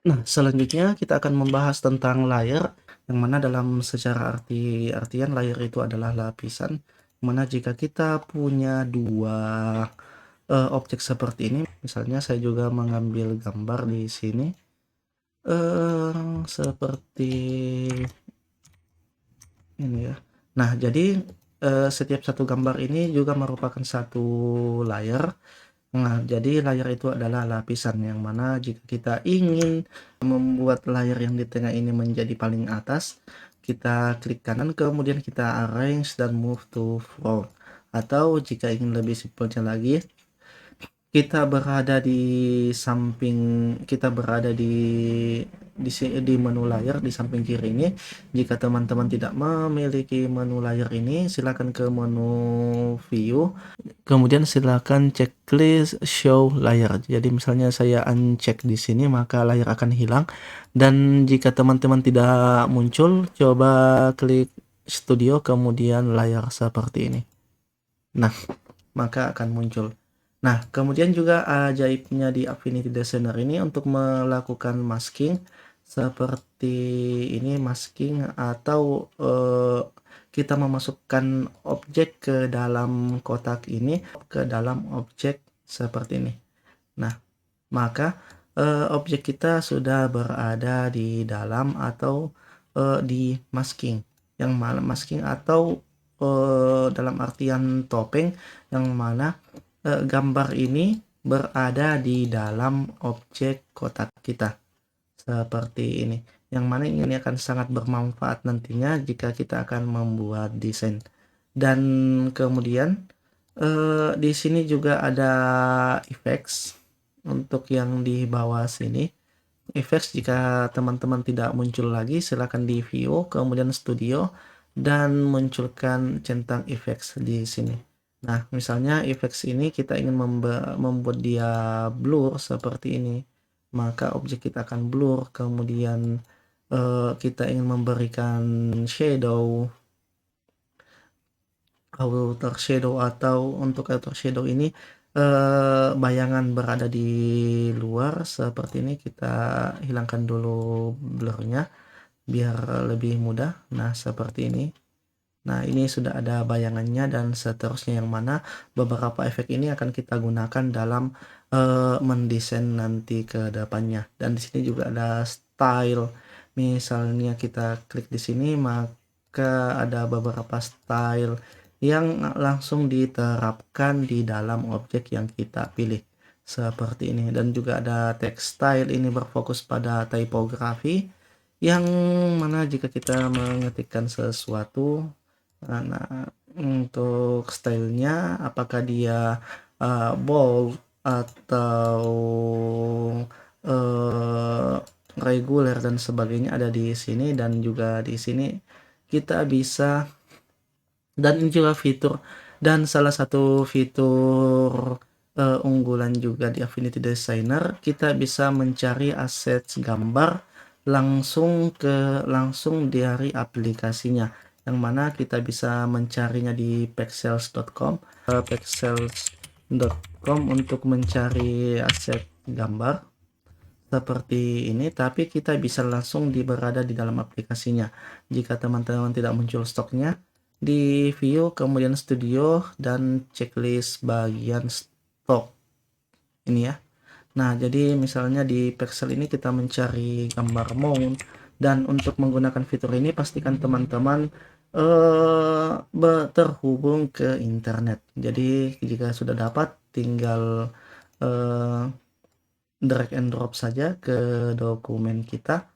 Nah, selanjutnya kita akan membahas tentang layer, yang mana dalam secara artian layer itu adalah lapisan, mana jika kita punya dua objek seperti ini, misalnya saya juga mengambil gambar di sini, seperti ini ya. Nah, jadi setiap satu gambar ini juga merupakan satu layer. Nah, jadi layer itu adalah lapisan yang mana jika kita ingin membuat layer yang di tengah ini menjadi paling atas, kita klik kanan kemudian kita arrange dan move to front. Atau jika ingin lebih simpelnya lagi, kita berada di samping kita berada di menu layar di samping kiri ini. Jika teman-teman tidak memiliki menu layar ini, silakan ke menu view. Kemudian silakan checklist show layar. Jadi misalnya saya uncheck di sini maka layar akan hilang. Dan jika teman-teman tidak muncul, coba klik studio kemudian layar seperti ini. Nah, maka akan muncul. Nah, kemudian juga ajaibnya di Affinity Designer ini untuk melakukan masking seperti ini, masking atau kita memasukkan objek ke dalam kotak ini, ke dalam objek seperti ini. Nah, maka objek kita sudah berada di dalam atau di masking, yang mana masking atau dalam artian topeng, yang mana gambar ini berada di dalam objek kotak kita seperti ini, yang mana ini akan sangat bermanfaat nantinya jika kita akan membuat desain. Dan kemudian di sini juga ada effects untuk yang di bawah sini. Effects jika teman-teman tidak muncul lagi, silakan di view kemudian studio dan munculkan centang effects di sini. Nah, misalnya effects ini kita ingin membuat dia blur seperti ini, maka objek kita akan blur. Kemudian kita ingin memberikan shadow, outer shadow, atau untuk outer shadow ini bayangan berada di luar seperti ini, kita hilangkan dulu blurnya biar lebih mudah. Nah, seperti ini. Nah, ini sudah ada bayangannya dan seterusnya, yang mana beberapa efek ini akan kita gunakan dalam mendesain nanti ke depannya. Dan di sini juga ada style. Misalnya kita klik di sini, maka ada beberapa style yang langsung diterapkan di dalam objek yang kita pilih seperti ini. Dan juga ada text style, ini berfokus pada typography, yang mana jika kita mengetikkan sesuatu, nah, untuk stylenya apakah dia bold atau reguler dan sebagainya ada di sini. Dan juga di sini kita bisa, dan ini juga fitur, dan salah satu fitur unggulan juga di Affinity Designer, kita bisa mencari aset gambar langsung dari aplikasinya, yang mana kita bisa mencarinya di pexels.com untuk mencari aset gambar seperti ini. Tapi kita bisa langsung berada di dalam aplikasinya. Jika teman-teman tidak muncul stoknya, di view kemudian studio dan checklist bagian stok ini ya. Nah, jadi misalnya di Pexel ini kita mencari gambar mount, dan untuk menggunakan fitur ini pastikan teman-teman terhubung ke internet. Jadi jika sudah dapat, tinggal drag and drop saja ke dokumen kita.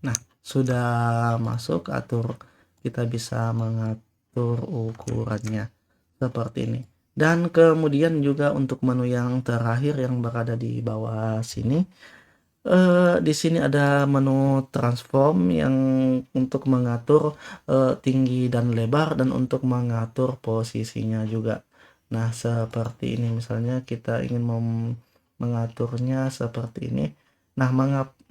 Nah, sudah masuk, kita bisa mengatur ukurannya seperti ini. Dan kemudian juga untuk menu yang terakhir yang berada di bawah sini, di sini ada menu transform yang untuk mengatur tinggi dan lebar, dan untuk mengatur posisinya juga. Nah, seperti ini, misalnya kita ingin mengaturnya seperti ini. Nah,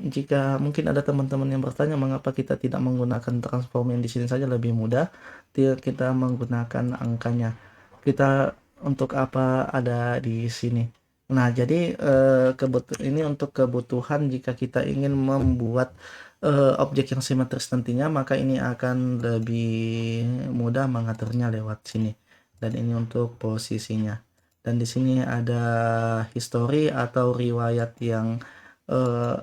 jika mungkin ada teman-teman yang bertanya mengapa kita tidak menggunakan transform yang di sini saja lebih mudah, kita menggunakan angkanya. Kita untuk apa ada di sini? Nah, jadi, ini untuk kebutuhan jika kita ingin membuat, objek yang simetris nantinya, maka ini akan lebih mudah mengaturnya lewat sini. Dan ini untuk posisinya. Dan di sini ada history atau riwayat yang, eee,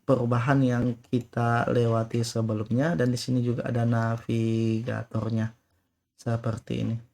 perubahan yang kita lewati sebelumnya, dan di sini juga ada navigatornya, seperti ini.